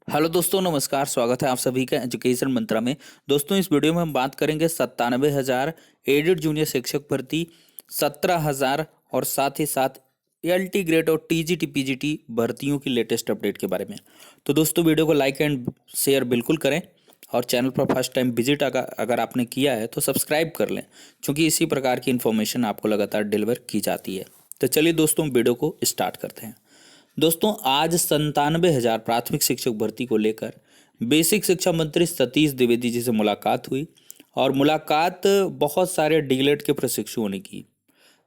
Hello दोस्तों, नमस्कार। स्वागत है आप सभी का एजुकेशन मंत्रा में। दोस्तों, इस वीडियो में हम बात करेंगे 97,000 एडेड जूनियर शिक्षक भर्ती, 17,000 और साथ ही साथ एलटी ग्रेड और टीजीटी पीजीटी भर्तियों की लेटेस्ट अपडेट के बारे में। तो दोस्तों, वीडियो को लाइक एंड शेयर बिल्कुल करें और चैनल पर फर्स्ट टाइम विजिट अगर आपने किया है तो सब्सक्राइब कर लें, क्योंकि इसी प्रकार की इन्फॉर्मेशन आपको लगातार डिलीवर की जाती है। तो चलिए दोस्तों, वीडियो को स्टार्ट करते हैं। दोस्तों, आज 97,000 प्राथमिक शिक्षक भर्ती को लेकर बेसिक शिक्षा मंत्री सतीश द्विवेदी जी से मुलाकात हुई और मुलाकात बहुत सारे डीएलएड के प्रशिक्षुओं ने की।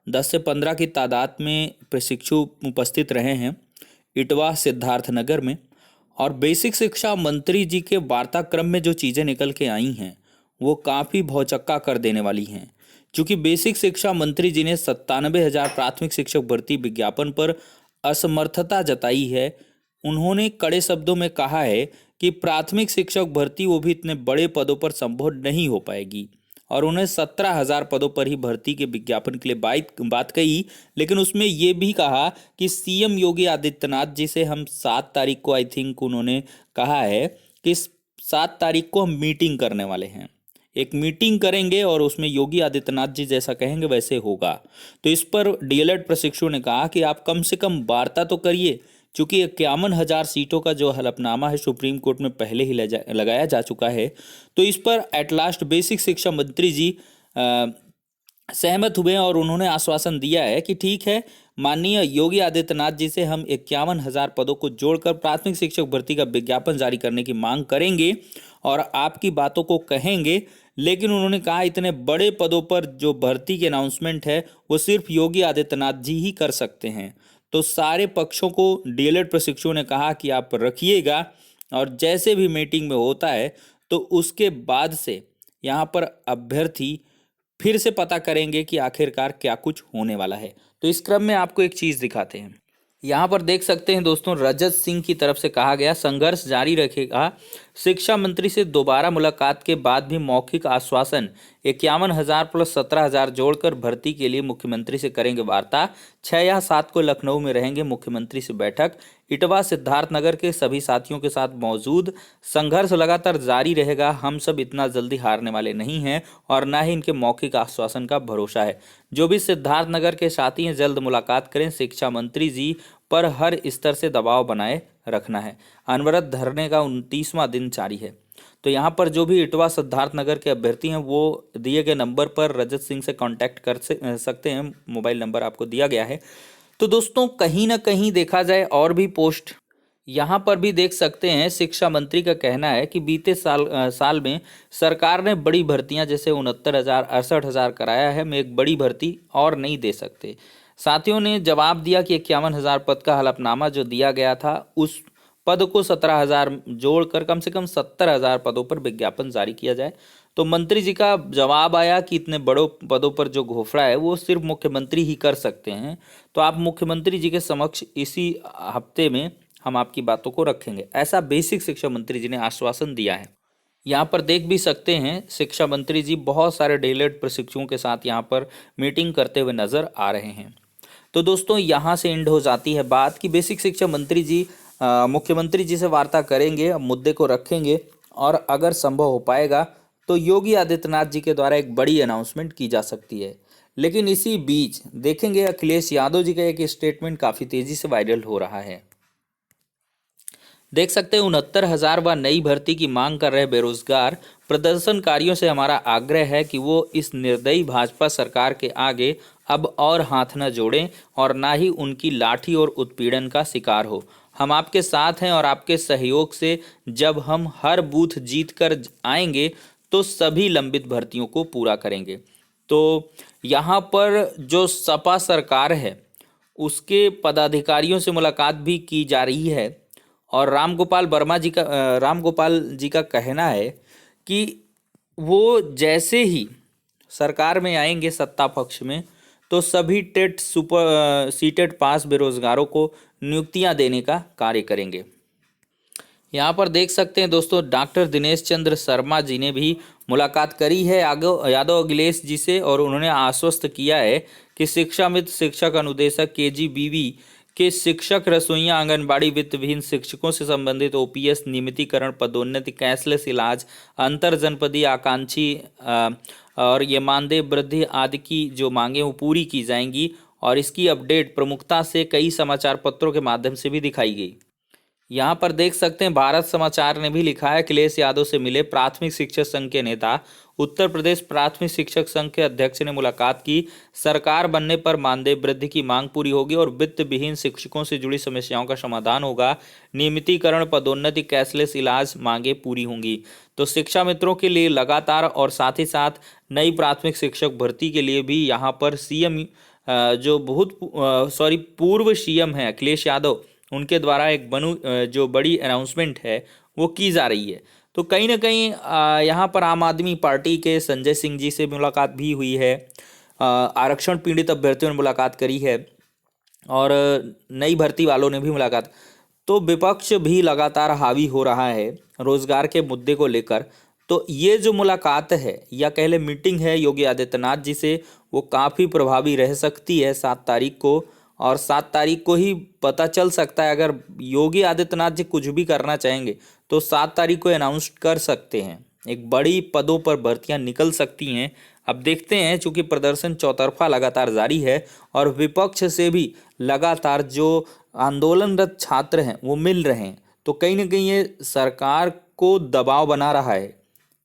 10 से 15 की तादाद में प्रशिक्षु उपस्थित रहे हैं इटवा सिद्धार्थनगर में। और बेसिक शिक्षा मंत्री जी के वार्ताक्रम में जो चीज़ें निकल के आई हैं वो काफ़ी भौचक्का कर देने वाली हैं, क्योंकि बेसिक शिक्षा मंत्री जी ने 97,000 प्राथमिक शिक्षक भर्ती विज्ञापन पर असमर्थता जताई है। उन्होंने कड़े शब्दों में कहा है कि प्राथमिक शिक्षक भर्ती वो भी इतने बड़े पदों पर संभव नहीं हो पाएगी, और उन्हें 17,000 पदों पर ही भर्ती के विज्ञापन के लिए बात कही। लेकिन उसमें ये भी कहा कि सीएम योगी आदित्यनाथ जी से हम 7 तारीख को, आई थिंक उन्होंने कहा है कि 7 तारीख को हम मीटिंग करने वाले हैं, एक मीटिंग करेंगे और उसमें योगी आदित्यनाथ जी जैसा कहेंगे वैसे होगा। तो इस पर डीएलएड प्रशिक्षु ने कहा कि आप कम से कम वार्ता तो करिए, क्योंकि 51,000 सीटों का जो हलफनामा है सुप्रीम कोर्ट में पहले ही लगाया जा चुका है। तो इस पर एट लास्ट बेसिक शिक्षा मंत्री जी सहमत हुए और उन्होंने आश्वासन दिया है कि ठीक है, माननीय योगी आदित्यनाथ जी से हम 51,000 पदों को जोड़कर प्राथमिक शिक्षक भर्ती का विज्ञापन जारी करने की मांग करेंगे और आपकी बातों को कहेंगे। लेकिन उन्होंने कहा इतने बड़े पदों पर जो भर्ती की अनाउंसमेंट है वो सिर्फ योगी आदित्यनाथ जी ही कर सकते हैं। तो सारे पक्षों को डीएलएड प्रशिक्षुओं ने कहा कि आप रखिएगा, और जैसे भी मीटिंग में होता है तो उसके बाद से यहाँ पर अभ्यर्थी फिर से पता करेंगे कि आखिरकार क्या कुछ होने वाला है। तो इस क्रम में आपको एक चीज़ दिखाते हैं। यहाँ पर देख सकते हैं दोस्तों, रजत सिंह की तरफ से कहा गया संघर्ष जारी रखेगा। शिक्षा मंत्री से दोबारा मुलाकात के बाद भी मौखिक आश्वासन, 51,000 प्लस 17,000 जोड़कर भर्ती के लिए मुख्यमंत्री से करेंगे वार्ता। 6 या 7 को लखनऊ में रहेंगे मुख्यमंत्री से बैठक। इटवा सिद्धार्थनगर के सभी साथियों के साथ मौजूद। संघर्ष लगातार जारी रहेगा, हम सब इतना जल्दी हारने वाले नहीं हैं और ना ही इनके मौखिक आश्वासन का भरोसा है। जो भी सिद्धार्थनगर के साथी हैं जल्द मुलाकात करें। शिक्षा मंत्री जी पर हर स्तर से दबाव बनाए रखना है। अनवरत धरने का 29वां दिन जारी है। तो यहाँ पर जो भी इटवा सिद्धार्थनगर के अभ्यर्थी हैं वो दिए गए नंबर पर रजत सिंह से कांटेक्ट कर सकते हैं। मोबाइल नंबर आपको दिया गया है। तो दोस्तों, कहीं ना कहीं देखा जाए और भी पोस्ट यहाँ पर भी देख सकते हैं। शिक्षा मंत्री का कहना है कि बीते साल में सरकार ने बड़ी भर्तियां जैसे 69,000 68,000 कराया है, हम एक बड़ी भर्ती और नहीं दे सकते। साथियों ने जवाब दिया कि 51,000 पद का हलफनामा जो दिया गया था उस पद को 17,000 जोड़कर कम से कम 70,000 पदों पर विज्ञापन जारी किया जाए। तो मंत्री जी का जवाब आया कि इतने बड़ों पदों पर जो घोषणा है वो सिर्फ मुख्यमंत्री ही कर सकते हैं। तो आप मुख्यमंत्री जी के समक्ष इसी हफ्ते में हम आपकी बातों को रखेंगे, ऐसा बेसिक शिक्षा मंत्री जी ने आश्वासन दिया है। यहाँ पर देख भी सकते हैं शिक्षा मंत्री जी बहुत सारे डीएलएड प्रशिक्षुओं के साथ यहाँ पर मीटिंग करते हुए नजर आ रहे हैं। तो दोस्तों, यहाँ से एंड हो जाती है बात कि बेसिक शिक्षा मंत्री जी मुख्यमंत्री जी से वार्ता करेंगे, मुद्दे को रखेंगे और अगर संभव हो पाएगा तो योगी आदित्यनाथ जी के द्वारा एक बड़ी अनाउंसमेंट की जा सकती है। लेकिन इसी बीच देखेंगे अखिलेश यादव जी का एक स्टेटमेंट काफ़ी तेज़ी से वायरल हो रहा है। देख सकते हैं 69,000 व नई भर्ती की मांग कर रहे बेरोजगार प्रदर्शनकारियों से हमारा आग्रह है कि वो इस निर्दयी भाजपा सरकार के आगे अब और हाथ न जोड़ें और ना ही उनकी लाठी और उत्पीड़न का शिकार हो। हम आपके साथ हैं और आपके सहयोग से जब हम हर बूथ जीत कर आएंगे तो सभी लंबित भर्तियों को पूरा करेंगे। तो यहाँ पर जो सपा सरकार है उसके पदाधिकारियों से मुलाकात भी की जा रही है और राम गोपाल जी का कहना है कि वो जैसे ही सरकार में आएंगे सत्ता पक्ष में तो सभी टेट सुपर सीटेट पास बेरोजगारों को नियुक्तियां देने का कार्य करेंगे। यहाँ पर देख सकते हैं दोस्तों, डॉक्टर दिनेश चंद्र शर्मा जी ने भी मुलाकात करी है यादव अखिलेश जी से और उन्होंने आश्वस्त किया है कि शिक्षा मित्र शिक्षक अनुदेशक केजीबीवी कि शिक्षक, रसोइया, आंगनबाड़ी, वित्तविहीन शिक्षकों से संबंधित ओपीएस, नियमितीकरण, पदोन्नति, कैशलेस इलाज, अंतर जनपदीय आकांक्षी और ये मानदेय वृद्धि आदि की जो मांगे वो पूरी की जाएंगी। और इसकी अपडेट प्रमुखता से कई समाचार पत्रों के माध्यम से भी दिखाई गई। यहाँ पर देख सकते हैं भारत समाचार ने भी लिखा है, अखिलेश यादव से मिले प्राथमिक शिक्षक संघ के नेता। उत्तर प्रदेश प्राथमिक शिक्षक संघ के अध्यक्ष ने मुलाकात की। सरकार बनने पर मानदेय वृद्धि की मांग पूरी होगी और वित्त विहीन शिक्षकों से जुड़ी समस्याओं का समाधान होगा। नियमितीकरण, पदोन्नति, कैशलेस इलाज मांगे पूरी होंगी। तो शिक्षा मित्रों के लिए लगातार और साथ ही साथ नई प्राथमिक शिक्षक भर्ती के लिए भी यहाँ पर सीएम जो पूर्व सीएम है अखिलेश यादव, उनके द्वारा एक जो बड़ी अनाउंसमेंट है वो की जा रही है। तो कहीं ना कहीं यहाँ पर आम आदमी पार्टी के संजय सिंह जी से मुलाकात भी हुई है, आरक्षण पीड़ित अभ्यर्थियों ने मुलाकात करी है और नई भर्ती वालों ने भी मुलाकात। तो विपक्ष भी लगातार हावी हो रहा है रोजगार के मुद्दे को लेकर। तो ये जो मुलाकात है या कह ले मीटिंग है योगी आदित्यनाथ जी से, वो काफ़ी प्रभावी रह सकती है 7 तारीख को। और 7 तारीख को ही पता चल सकता है, अगर योगी आदित्यनाथ जी कुछ भी करना चाहेंगे तो 7 तारीख को अनाउंस कर सकते हैं। एक बड़ी पदों पर भर्तियां निकल सकती हैं। अब देखते हैं, चूंकि प्रदर्शन चौतरफा लगातार जारी है और विपक्ष से भी लगातार जो आंदोलनरत छात्र हैं वो मिल रहे हैं, तो कहीं ना कहीं ये सरकार को दबाव बना रहा है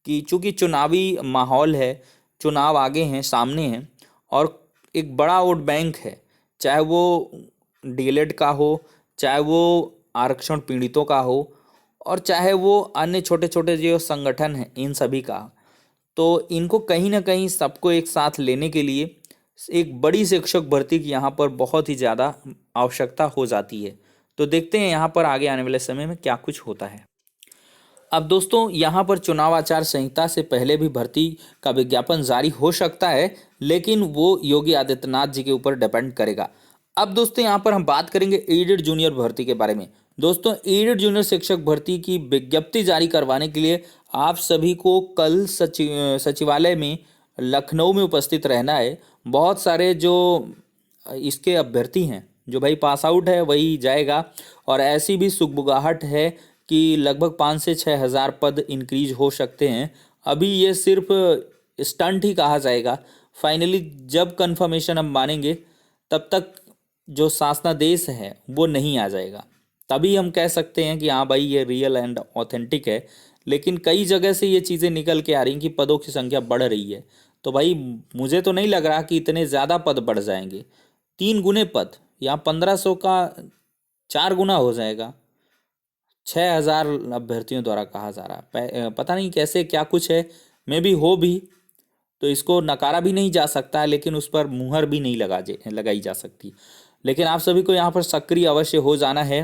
कि चूंकि चुनावी माहौल है, चुनाव आगे हैं, सामने हैं और एक बड़ा वोट बैंक है, चाहे वो डीएलएड का हो, चाहे वो आरक्षण पीड़ितों का हो और चाहे वो अन्य छोटे छोटे जो संगठन हैं इन सभी का। तो इनको कहीं ना कहीं सबको एक साथ लेने के लिए एक बड़ी शिक्षक भर्ती की यहाँ पर बहुत ही ज़्यादा आवश्यकता हो जाती है। तो देखते हैं यहाँ पर आगे आने वाले समय में क्या कुछ होता है। अब दोस्तों, यहाँ पर चुनाव आचार संहिता से पहले भी भर्ती का विज्ञापन जारी हो सकता है, लेकिन वो योगी आदित्यनाथ जी के ऊपर डिपेंड करेगा। अब दोस्तों, यहाँ पर हम बात करेंगे एडेड जूनियर भर्ती के बारे में। दोस्तों, एडेड जूनियर शिक्षक भर्ती की विज्ञप्ति जारी करवाने के लिए आप सभी को कल सचिवालय में लखनऊ में उपस्थित रहना है। बहुत सारे जो इसके अभ्यर्थी हैं, जो भाई पास आउट है वही जाएगा। और ऐसी भी सुगबुगाहट है कि लगभग 5 से 6 हज़ार पद इंक्रीज हो सकते हैं। अभी ये सिर्फ स्टंट ही कहा जाएगा, फाइनली जब कंफर्मेशन हम मानेंगे तब तक जो शासनादेश है वो नहीं आ जाएगा, तभी हम कह सकते हैं कि हाँ भाई ये रियल एंड ऑथेंटिक है। लेकिन कई जगह से ये चीज़ें निकल के आ रही हैं कि पदों की संख्या बढ़ रही है। तो भाई मुझे तो नहीं लग रहा कि इतने ज़्यादा पद बढ़ जाएंगे। 3 गुने पद, यहाँ 1500 का 4 गुना हो जाएगा। 6 हज़ार अभ्यर्थियों द्वारा कहा जा रहा है, पता नहीं कैसे क्या कुछ है, मे भी हो भी, तो इसको नकारा भी नहीं जा सकता, लेकिन उस पर मुहर भी नहीं लगाई जा सकती। लेकिन आप सभी को यहाँ पर सक्रिय अवश्य हो जाना है,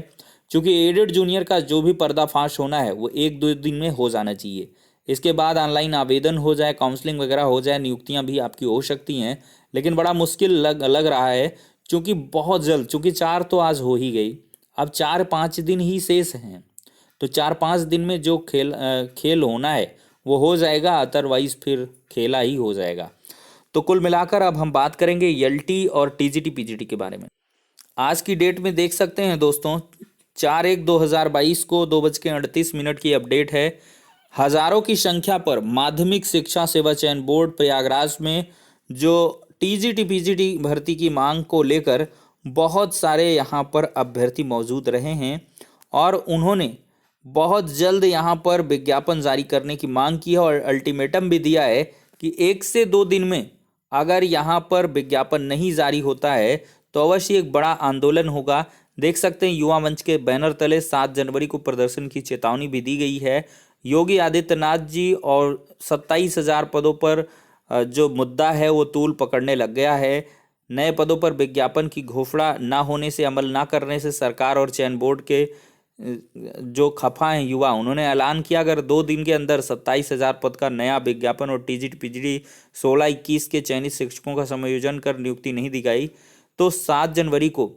क्योंकि एडेड जूनियर का जो भी पर्दाफाश होना है वो 1-2 दिन में हो जाना चाहिए। इसके बाद ऑनलाइन आवेदन हो जाए, काउंसलिंग वगैरह हो जाए, नियुक्तियाँ भी आपकी हो सकती हैं। लेकिन बड़ा मुश्किल लग रहा है, क्योंकि बहुत जल्द, चूँकि 4 तो आज हो ही गई, अब 4-5 दिन ही शेष हैं। तो 4-5 दिन में जो खेल होना है वो हो जाएगा, अदरवाइज फिर खेला ही हो जाएगा। तो कुल मिलाकर अब हम बात करेंगे एलटी और टीजीटी पीजीटी के बारे में। आज की डेट में देख सकते हैं दोस्तों, 4/1/2022 को 2:38 की अपडेट है। हजारों की संख्या पर माध्यमिक शिक्षा सेवा चयन बोर्ड प्रयागराज में जो टीजीटी पीजीटी भर्ती की मांग को लेकर बहुत सारे यहाँ पर अभ्यर्थी मौजूद रहे हैं और उन्होंने बहुत जल्द यहाँ पर विज्ञापन जारी करने की मांग की है और अल्टीमेटम भी दिया है कि 1 से 2 दिन में अगर यहाँ पर विज्ञापन नहीं जारी होता है तो अवश्य एक बड़ा आंदोलन होगा। देख सकते हैं युवा मंच के बैनर तले 7 जनवरी को प्रदर्शन की चेतावनी भी दी गई है। योगी आदित्यनाथ जी और 27,000 पदों पर जो मुद्दा है वो तूल पकड़ने लग गया है। नए पदों पर विज्ञापन की घोषणा ना होने से, अमल ना करने से सरकार और चयन बोर्ड के जो खफा हैं युवा, उन्होंने ऐलान किया अगर 2 दिन के अंदर 27,000 पद का नया विज्ञापन और टीजीटी पीजीटी 16-21 के चयनित शिक्षकों का समायोजन कर नियुक्ति नहीं दी गई तो 7 जनवरी को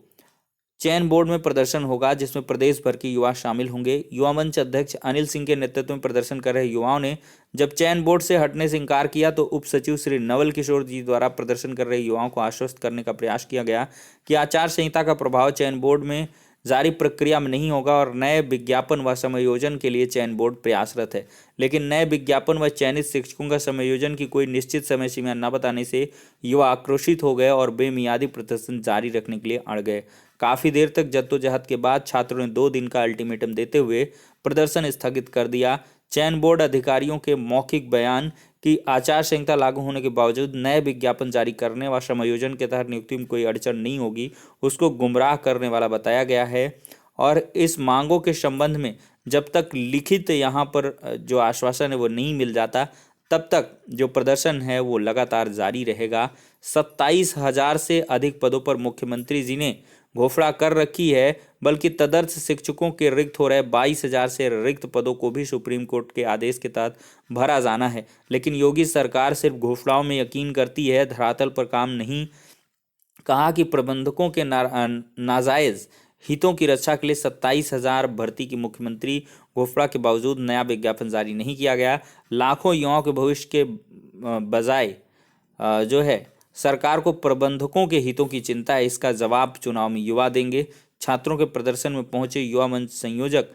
चयन बोर्ड में प्रदर्शन होगा जिसमें प्रदेश भर के युवा शामिल होंगे। युवा मंच अध्यक्ष अनिल सिंह के नेतृत्व में प्रदर्शन कर रहे युवाओं ने जब चयन बोर्ड से हटने से इनकार किया तो उप सचिव श्री नवल किशोर जी द्वारा प्रदर्शन कर रहे युवाओं को आश्वस्त करने का प्रयास किया गया कि आचार संहिता का प्रभाव चयन बोर्ड में जारी प्रक्रिया में नहीं होगा और नए विज्ञापन व समायोजन के लिए चयन बोर्ड प्रयासरत है। लेकिन नए विज्ञापन व चयनित शिक्षकों का समायोजन की कोई निश्चित समय सीमा न बताने से युवा आक्रोशित हो गए और बेमियादी प्रदर्शन जारी रखने के लिए अड़ गए। काफी देर तक जद्दोजहद के बाद छात्रों ने 2 दिन का अल्टीमेटम देते हुए प्रदर्शन स्थगित कर दिया। चयन बोर्ड अधिकारियों के मौखिक बयान कि आचार संहिता लागू होने के बावजूद नए विज्ञापन जारी करने व समायोजन के तहत नियुक्ति में कोई अड़चन नहीं होगी, उसको गुमराह करने वाला बताया गया है। और इस मांगों के संबंध में जब तक लिखित यहाँ पर जो आश्वासन है वो नहीं मिल जाता तब तक जो प्रदर्शन है वो लगातार जारी रहेगा। 27,000 से अधिक पदों पर मुख्यमंत्री जी ने घोषणा कर रखी है, बल्कि तदर्थ शिक्षकों के रिक्त हो रहे 22,000 से रिक्त पदों को भी सुप्रीम कोर्ट के आदेश के तहत भरा जाना है। लेकिन योगी सरकार सिर्फ घोषणाओं में यकीन करती है, धरातल पर काम नहीं। कहा कि प्रबंधकों के नाजायज हितों की रक्षा के लिए 27,000 भर्ती की मुख्यमंत्री घोषणा के बावजूद नया विज्ञापन जारी नहीं किया गया। लाखों युवाओं के भविष्य के बजाय जो है सरकार को प्रबंधकों के हितों की चिंता है, इसका जवाब चुनाव में युवा देंगे। छात्रों के प्रदर्शन में पहुंचे युवा मंच संयोजक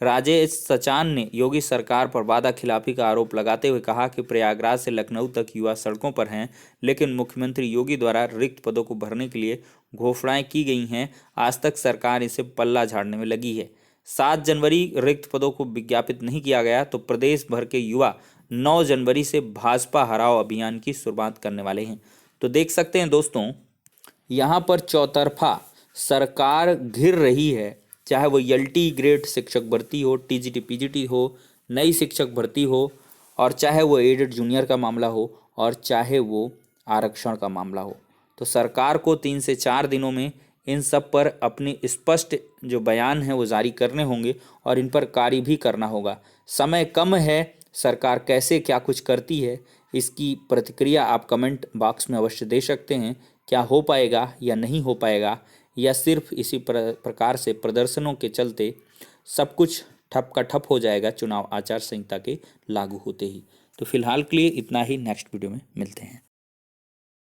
राजेश सचान ने योगी सरकार पर वादा खिलाफी का आरोप लगाते हुए कहा कि प्रयागराज से लखनऊ तक युवा सड़कों पर हैं, लेकिन मुख्यमंत्री योगी द्वारा रिक्त पदों को भरने के लिए घोषणाएं की गई हैं, आज तक सरकार इसे पल्ला झाड़ने में लगी है। 7 जनवरी रिक्त पदों को विज्ञापित नहीं किया गया तो प्रदेश भर के युवा 9 जनवरी से भाजपा हराओ अभियान की शुरुआत करने वाले हैं। तो देख सकते हैं दोस्तों, यहाँ पर चौतरफा सरकार घिर रही है, चाहे वो एलटी ग्रेड शिक्षक भर्ती हो, टीजीटी पीजीटी हो, नई शिक्षक भर्ती हो, और चाहे वो एडेड जूनियर का मामला हो, और चाहे वो आरक्षण का मामला हो। तो सरकार को 3 से 4 दिनों में इन सब पर अपने स्पष्ट जो बयान है वो जारी करने होंगे और इन पर कार्य भी करना होगा। समय कम है, सरकार कैसे क्या कुछ करती है इसकी प्रतिक्रिया आप कमेंट बॉक्स में अवश्य दे सकते हैं। क्या हो पाएगा या नहीं हो पाएगा, या सिर्फ इसी प्रकार से प्रदर्शनों के चलते सब कुछ ठप का ठप हो जाएगा चुनाव आचार संहिता के लागू होते ही। तो फिलहाल के लिए इतना ही, नेक्स्ट वीडियो में मिलते हैं।